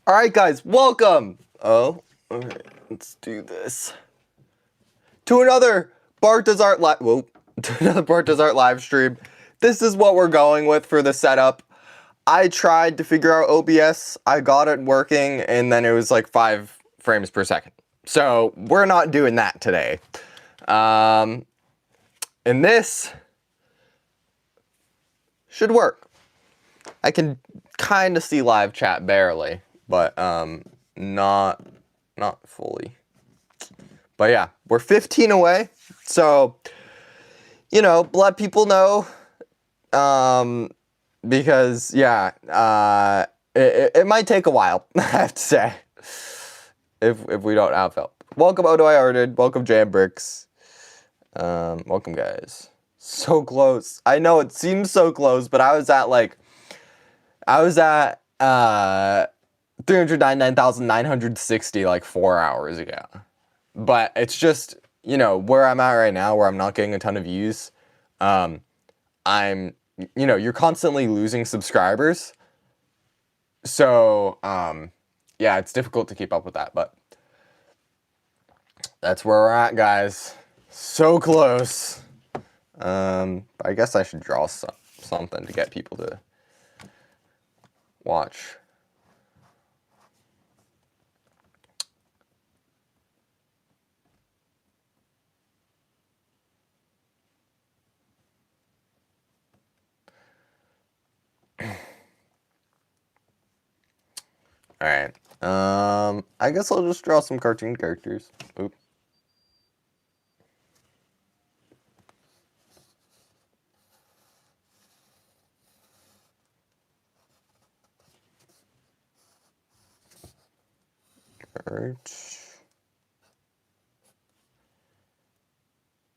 All right, guys, welcome. Oh, okay, let's do this. To another Bart Does Art live. Whoa, to another Bart Does Art live stream. This is what we're going with for the setup. I tried to figure out OBS. I got it working, and then it was like 5 frames per second. So we're not doing that today. And this should work. I can kind of see live chat barely, but not fully. But yeah, we're 15 away, so let people know, because yeah, it might take a while. I have to say, if we don't have help. Welcome Odo I Arted. Welcome Jam Bricks. Welcome guys. So close. I know it seems so close, but I was at 399,960 like 4 hours ago. But it's just, where I'm at right now, where I'm not getting a ton of views. You're constantly losing subscribers. So, yeah, it's difficult to keep up with that, but that's where we're at, guys. So close. I guess I should draw something to get people to watch. Alright. I guess I'll just draw some cartoon characters. Oop.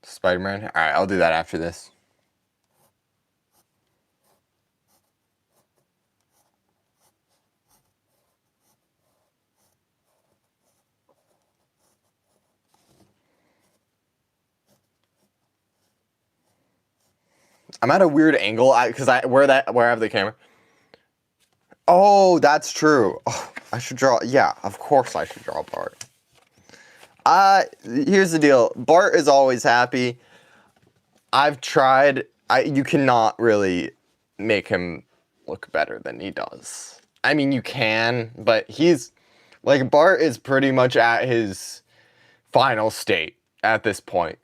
Spider-Man. Alright, I'll do that after this. I'm at a weird angle where I have the camera. Oh, that's true. Oh, I should draw. Yeah, of course I should draw Bart. Here's the deal. Bart is always happy. I've tried. You cannot really make him look better than he does. I mean, you can, but Bart is pretty much at his final state at this point.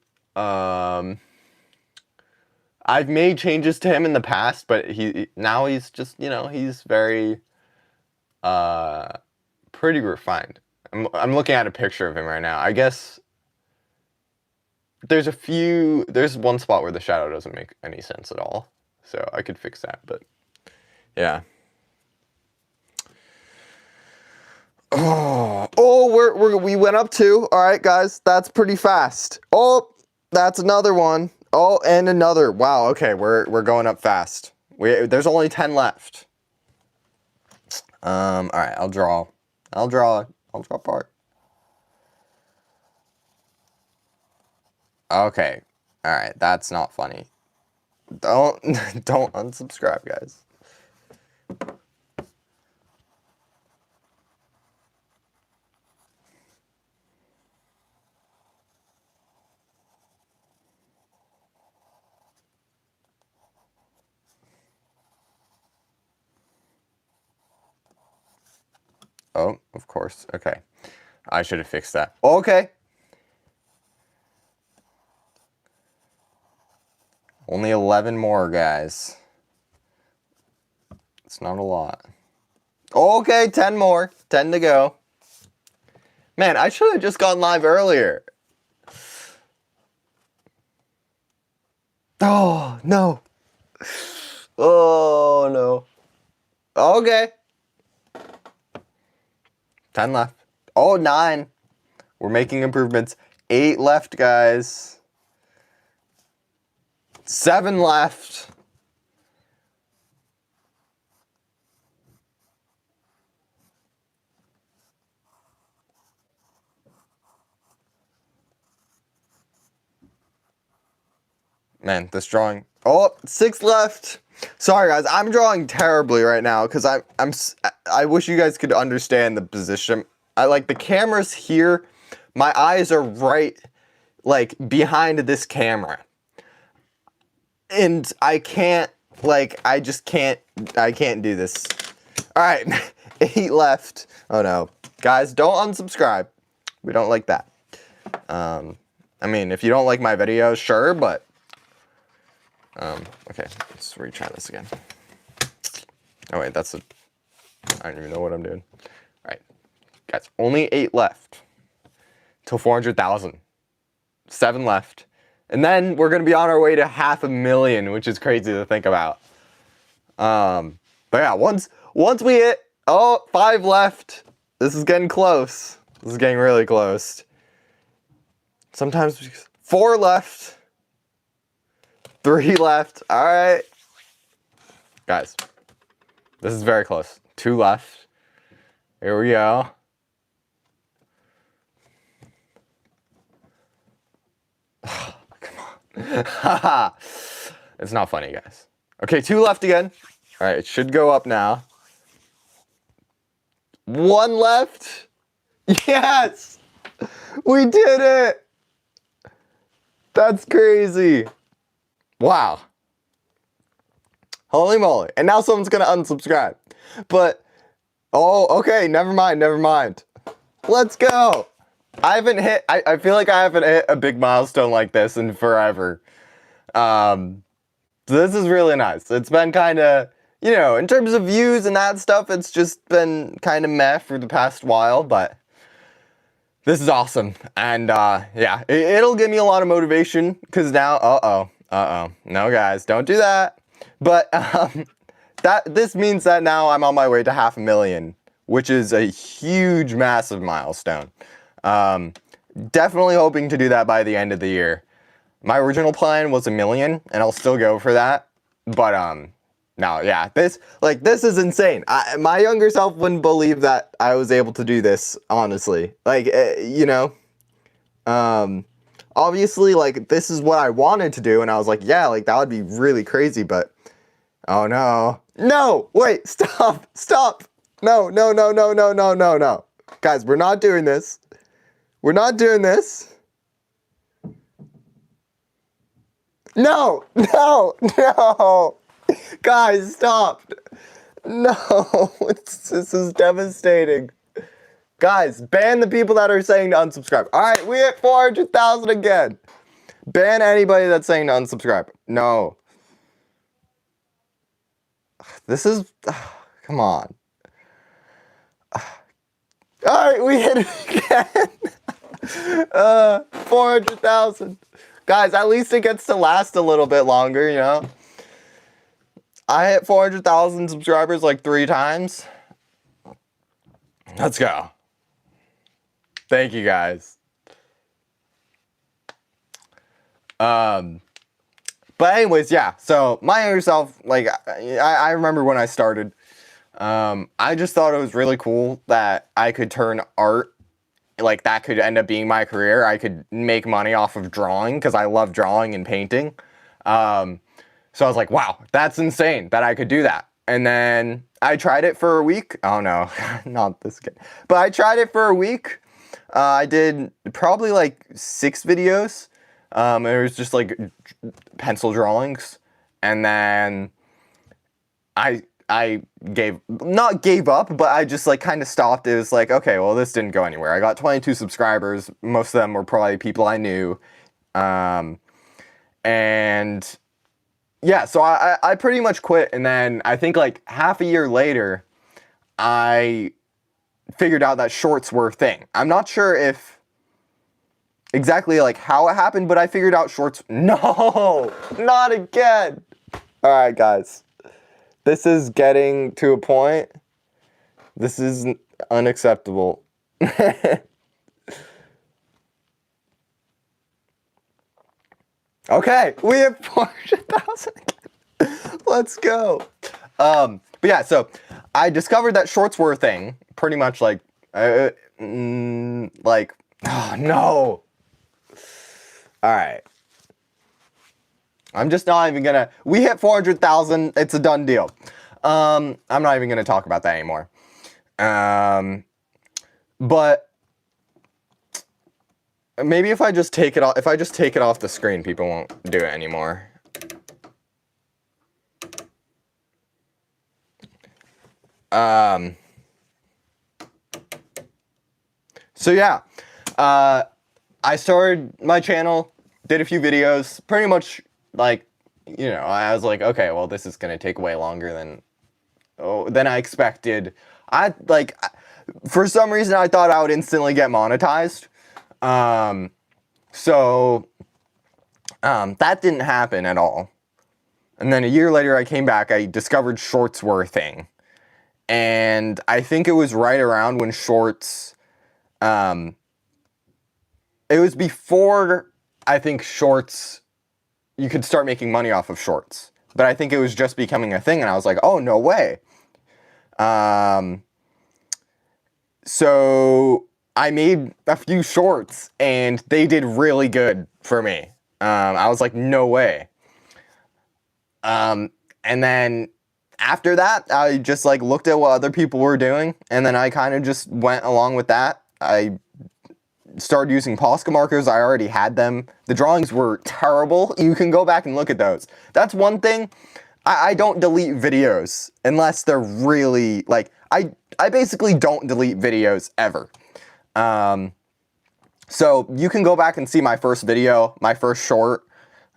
I've made changes to him in the past, but now he's just, he's very pretty refined. I'm looking at a picture of him right now. I guess there's one spot where the shadow doesn't make any sense at all. So I could fix that, but yeah. Oh, we went up 2. All right, guys, that's pretty fast. Oh, that's another one. Oh, and another. Wow. Okay, we're going up fast. There's only 10 left. All right, I'll draw Bart. Okay. All right, that's not funny. Don't unsubscribe, guys. Oh, of course. Okay. I should have fixed that. Okay. Only 11 more, guys. It's not a lot. Okay, 10 more. 10 to go. Man, I should have just gone live earlier. Oh, no. Oh, no. Okay. 10 left. Oh, 9. We're making improvements. 8 left, guys. 7 left. Man, this drawing. Oh, 6 left. Sorry guys, I'm drawing terribly right now because I wish you guys could understand the position. I like the camera's here. My eyes are right like behind this camera. And I can't I can't do this. All right. 8 left. Oh no. Guys, don't unsubscribe. We don't like that. I mean, if you don't like my videos, sure, but okay, let's retry this again. Oh wait, I don't even know what I'm doing. All right, guys, only 8 left till 400,000. 7 left, and then we're gonna be on our way to 500,000, which is crazy to think about. But yeah, once we hit 5 left, this is getting close. This is getting really close. Sometimes 4 left. 3 left. All right. Guys, this is very close. 2 left. Here we go. Come on. It's not funny, guys. Okay, 2 left again. All right, it should go up now. 1 left. Yes! We did it! That's crazy. Wow. Holy moly. And now someone's gonna unsubscribe. But, oh, okay, never mind. Let's go. I feel like I haven't hit a big milestone like this in forever. So this is really nice. It's been kind of, you know, in terms of views and that stuff, it's just been kind of meh for the past while, but this is awesome. And yeah, it'll give me a lot of motivation because now, no guys, don't do that. But this means that now I'm on my way to 500,000, which is a huge, massive milestone. Definitely hoping to do that by the end of the year. My original plan was 1 million, and I'll still go for that. But no, yeah, this is insane. My younger self wouldn't believe that I was able to do this, honestly. Like, you know, obviously, like, this is what I wanted to do, and I was like, yeah, like, that would be really crazy, but, oh no. No, wait, stop. No. Guys, we're not doing this. We're not doing this. No. Guys, stop. No, this is devastating. Guys, ban the people that are saying to unsubscribe. All right, we hit 400,000 again. Ban anybody that's saying to unsubscribe. No. This is, come on. All right, we hit it again. 400,000. Guys, at least it gets to last a little bit longer, you know? I hit 400,000 subscribers like 3 times. Let's go. Thank you, guys. But anyways, yeah. So my younger self, like, I remember when I started, I just thought it was really cool that I could turn art, like, that could end up being my career. I could make money off of drawing because I love drawing and painting. So I was like, wow, that's insane that I could do that. And then I tried it for a week. Oh no, not this again. But I tried it for a week. I did probably like 6 videos. It was just like pencil drawings. And then I not gave up, but I just like kind of stopped. It was like, okay, well, this didn't go anywhere. I got 22 subscribers. Most of them were probably people I knew. And yeah, so I pretty much quit. And then I think like half a year later, I figured out that shorts were a thing. I'm not sure if exactly like how it happened, but I figured out shorts. No, not again. All right, guys. This is getting to a point. This is unacceptable. Okay, we have 400,000 again. Let's go. But yeah, so I discovered that shorts were a thing. Pretty much like, oh no. All right. I'm just not even gonna, we hit 400,000, it's a done deal. I'm not even gonna talk about that anymore. But maybe if I just take it off, the screen, people won't do it anymore. So yeah, I started my channel, did a few videos, pretty much like, you know, I was like, okay, well, this is gonna take way longer than I expected. For some reason, I thought I would instantly get monetized. That didn't happen at all. And then a year later, I came back, I discovered shorts were a thing. And I think it was right around when shorts, it was before, I think, shorts, you could start making money off of shorts. But I think it was just becoming a thing, and I was like, oh, no way. So I made a few shorts, and they did really good for me. I was like, no way. And then after that, I just like looked at what other people were doing, and then I kind of just went along with that. I started using Posca markers. I already had them. The drawings were terrible. You can go back and look at those. That's one thing. I don't delete videos unless they're really, like, I basically don't delete videos ever. So you can go back and see my first video, my first short.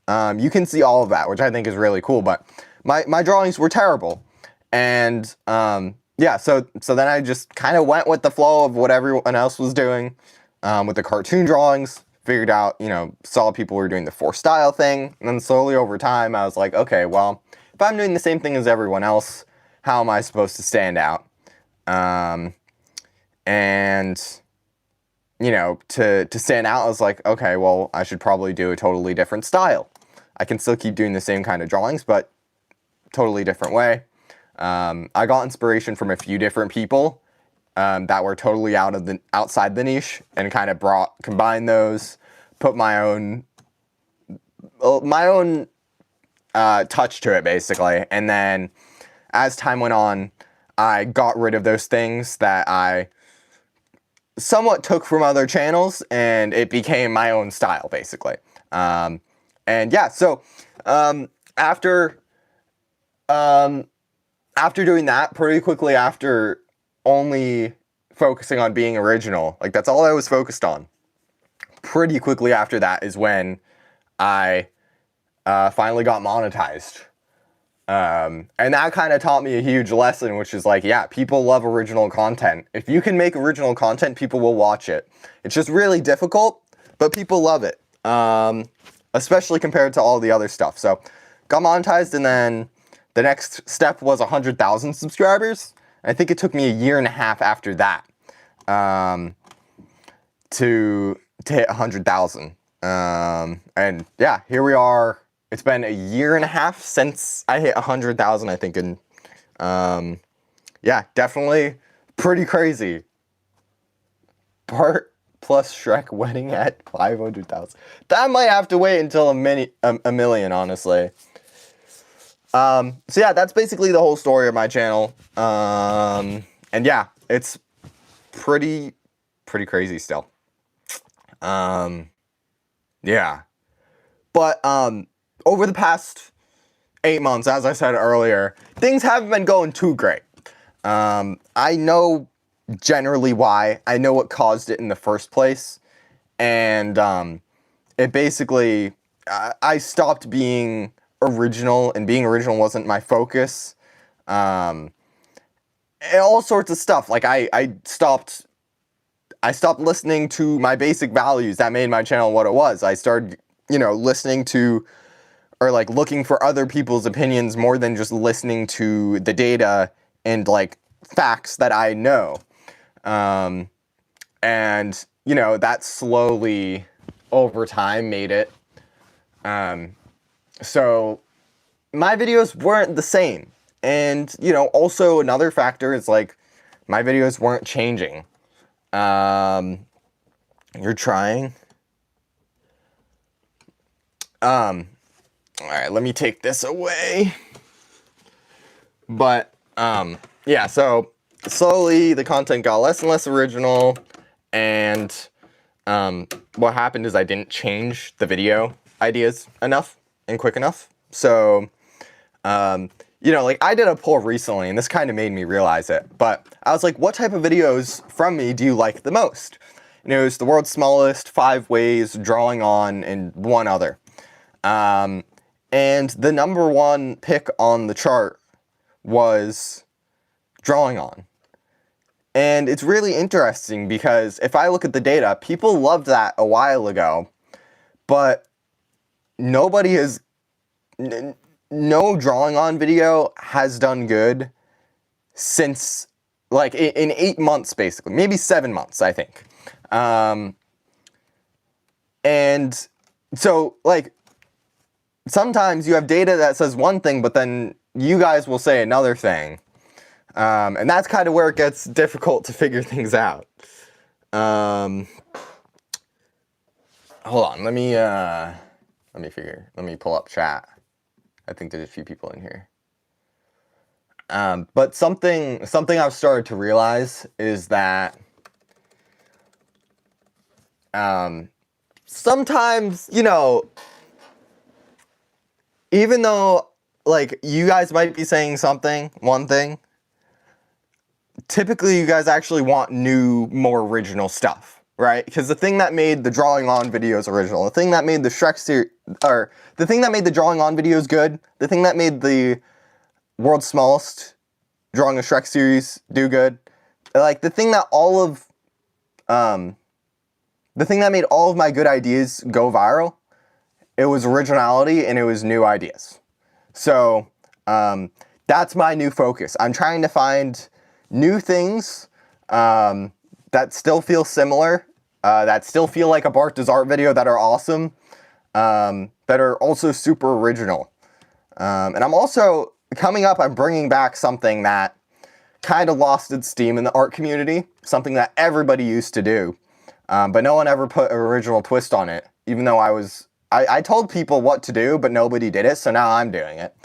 You can see all of that, which I think is really cool, but my drawings were terrible. And yeah, so then I just kind of went with the flow of what everyone else was doing with the cartoon drawings. Figured out, you know, saw people were doing the 4-style thing. And then slowly over time, I was like, okay, well, if I'm doing the same thing as everyone else, how am I supposed to stand out? And, you know, to stand out, I was like, okay, well, I should probably do a totally different style. I can still keep doing the same kind of drawings, but totally different way. I got inspiration from a few different people that were totally outside the niche, and kind of combined those, put my own touch to it, basically. And then as time went on, I got rid of those things that I somewhat took from other channels, and it became my own style, basically. And yeah, so after doing that, pretty quickly after only focusing on being original, like that's all I was focused on. Pretty quickly after that is when I finally got monetized. And that kind of taught me a huge lesson, which is like, yeah, people love original content. If you can make original content, people will watch it. It's just really difficult, but people love it. Especially compared to all the other stuff. So got monetized, and then the next step was 100,000 subscribers. I think it took me a year and a half after that to hit 100,000. And yeah, here we are. It's been a year and a half since I hit 100,000, I think. And yeah, definitely pretty crazy. Bart plus Shrek wedding at 500,000. That might have to wait until a million, honestly. So yeah, that's basically the whole story of my channel. And yeah, it's pretty crazy still. Yeah. But over the past 8 months, as I said earlier, things haven't been going too great. I know generally why. I know what caused it in the first place. And it basically, I stopped being original, and being original wasn't my focus. And all sorts of stuff. Like I stopped listening to my basic values that made my channel what it was. I started, you know, listening to, or like looking for other people's opinions more than just listening to the data and like facts that I know. And, you know, that slowly over time made it. So my videos weren't the same. And, you know, also another factor is like my videos weren't changing. You're trying. All right, let me take this away. But yeah, so slowly the content got less and less original, and what happened is I didn't change the video ideas enough and quick enough. So you know, like I did a poll recently, and this kind of made me realize it. But I was like, what type of videos from me do you like the most? And it was the world's smallest, 5 ways, drawing on, and one other. And the number one pick on the chart was drawing on. And it's really interesting because if I look at the data, people loved that a while ago, but nobody has, no drawing on video has done good since, like, in 8 months, basically, maybe 7 months, I think. And so, like, sometimes you have data that says one thing, but then you guys will say another thing. And that's kind of where it gets difficult to figure things out. Hold on, let me pull up chat. I think there's a few people in here. But something I've started to realize is that sometimes, you know, even though, like, you guys might be saying one thing, typically you guys actually want new, more original stuff, right? Because the thing that made the drawing on videos original, the thing that made the Shrek series, or the thing that made the drawing on videos good, the thing that made the world's smallest drawing a Shrek series do good, like the thing that made all of my good ideas go viral, it was originality and it was new ideas. So that's my new focus. I'm trying to find new things that still feel similar, that still feel like a Bart Does Art video, that are awesome, that are also super original. And I'm also, coming up, I'm bringing back something that kind of lost its steam in the art community, something that everybody used to do, but no one ever put an original twist on it, even though I told people what to do, but nobody did it, so now I'm doing it.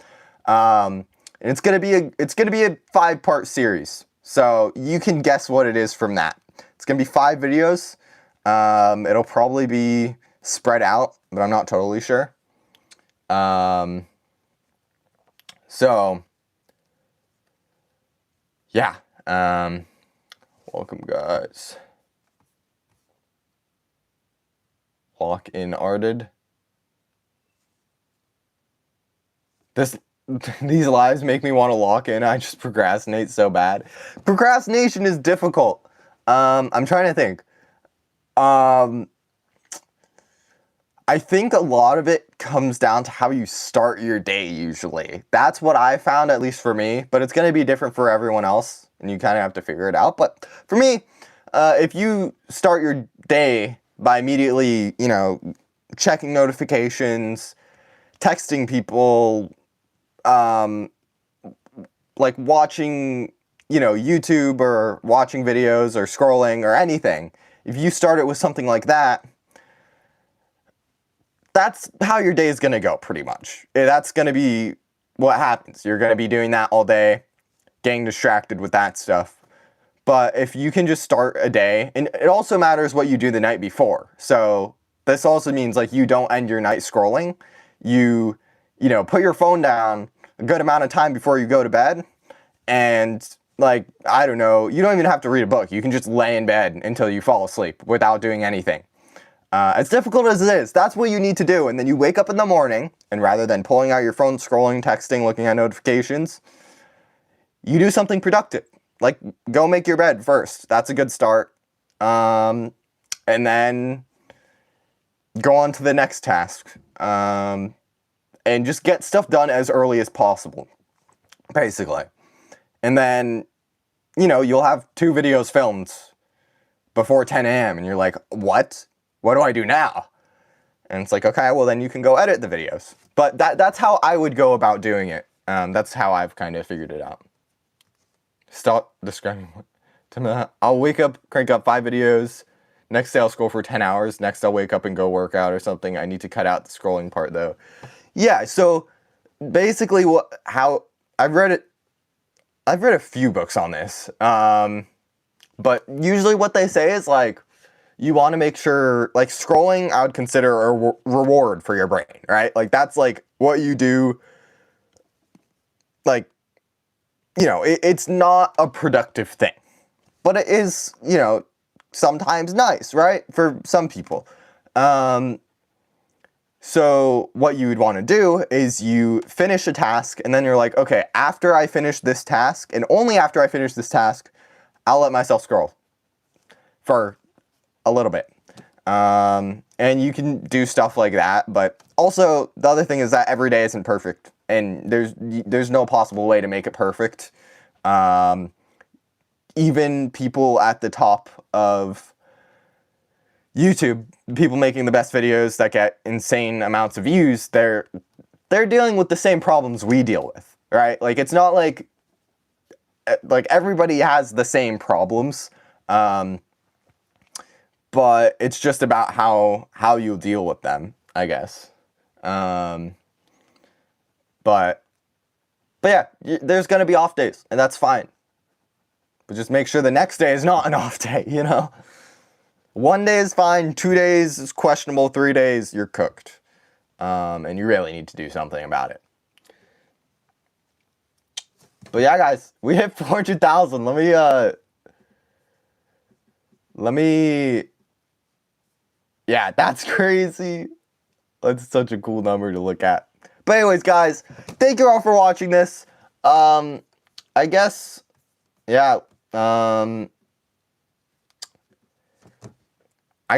And it's gonna be a 5-part series, so you can guess what it is from that. It's gonna be 5 videos. It'll probably be spread out, but I'm not totally sure. So yeah, welcome guys. Lock in Arted. These lives make me want to lock in. I just procrastinate so bad. Procrastination is difficult. I'm trying to think. I think a lot of it comes down to how you start your day usually. That's what I found, at least for me, but it's going to be different for everyone else, and you kind of have to figure it out. But for me, if you start your day by immediately, you know, checking notifications, texting people, like watching, you know, YouTube or watching videos or scrolling or anything, if you start it with something like that, that's how your day is going to go, pretty much. That's going to be what happens. You're going to be doing that all day, getting distracted with that stuff. But if you can just start a day, and it also matters what you do the night before. So this also means, like, you don't end your night scrolling. You know, put your phone down a good amount of time before you go to bed, and, like, I don't know, you don't even have to read a book. You can just lay in bed until you fall asleep without doing anything. As difficult as it is, that's what you need to do. And then you wake up in the morning, and rather than pulling out your phone, scrolling, texting, looking at notifications, you do something productive. Like, go make your bed first. That's a good start. And then go on to the next task. And just get stuff done as early as possible, basically. And then, you know, you'll have 2 videos filmed before 10 a.m. and you're like, what? What do I do now? And it's like, okay, well then you can go edit the videos. But that's how I would go about doing it. That's how I've kind of figured it out. Stop describing what. I'll wake up, crank up 5 videos. Next day I'll scroll for 10 hours. Next I'll wake up and go work out or something. I need to cut out the scrolling part though. Yeah, so basically how I've read it, I've read a few books on this. But usually what they say is like, you want to make sure, like, scrolling I would consider a reward for your brain, right? Like, that's like what you do. Like, it's not a productive thing, but it is, sometimes nice, right? For some people. So what you would want to do is you finish a task and then you're like, okay, after I finish this task and only after I finish this task, I'll let myself scroll for a little bit. And you can do stuff like that, but also the other thing is that every day isn't perfect, and there's no possible way to make it perfect. Even people at the top of YouTube, people making the best videos that get insane amounts of views, they're dealing with the same problems we deal with, right? Like, it's not like everybody has the same problems. But it's just about how you deal with them, I guess. But yeah, there's gonna be off days, and that's fine. But just make sure the next day is not an off day, 1 day is fine, 2 days is questionable, 3 days, you're cooked. And you really need to do something about it. But yeah, guys, we hit 400,000. Yeah, that's crazy. That's such a cool number to look at. But anyways, guys, thank you all for watching this. I guess, yeah, I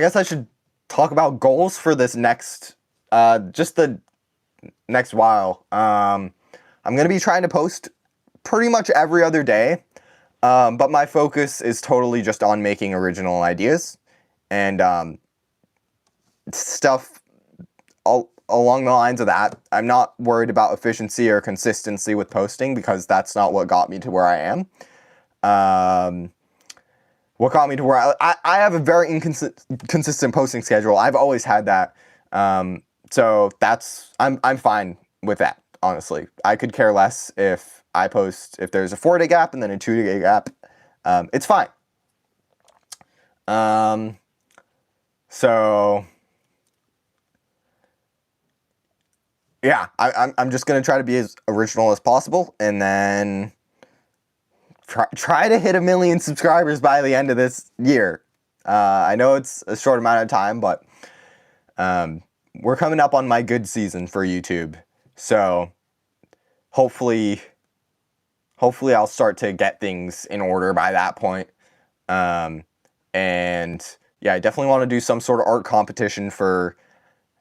guess I should talk about goals for this next, just the next while. I'm going to be trying to post pretty much every other day, but my focus is totally just on making original ideas and stuff along the lines of that. I'm not worried about efficiency or consistency with posting because that's not what got me to where I am. What got me to where I have a very inconsistent posting schedule. I've always had that. So I'm fine with that, honestly. I could care less if I post, if there's a 4-day gap and then a 2-day gap. It's fine. So yeah, I'm just gonna try to be as original as possible, and then try to hit 1 million subscribers by the end of this year. I know it's a short amount of time, but we're coming up on my good season for YouTube, so hopefully I'll start to get things in order by that point. And yeah, I definitely want to do some sort of art competition for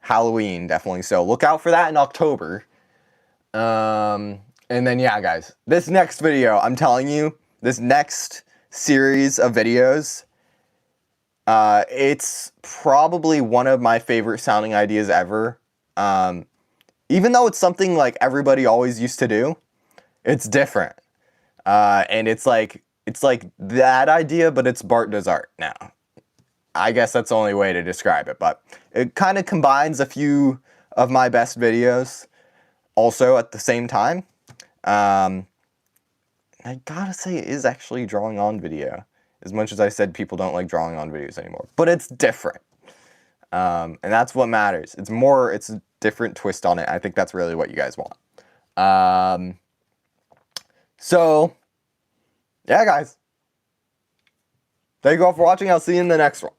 Halloween, definitely. So look out for that in October. And then yeah, guys, this next video, I'm telling you, this next series of videos, it's probably one of my favorite sounding ideas ever. Even though it's something like everybody always used to do, it's different. And it's like that idea, but it's Bart Does Art now. I guess that's the only way to describe it, but it kind of combines a few of my best videos also at the same time. I gotta say, it is actually drawing on video, as much as I said people don't like drawing on videos anymore, but it's different. And that's what matters. It's a different twist on it. I think that's really what you guys want. So yeah, guys, thank you all for watching. I'll see you in the next one.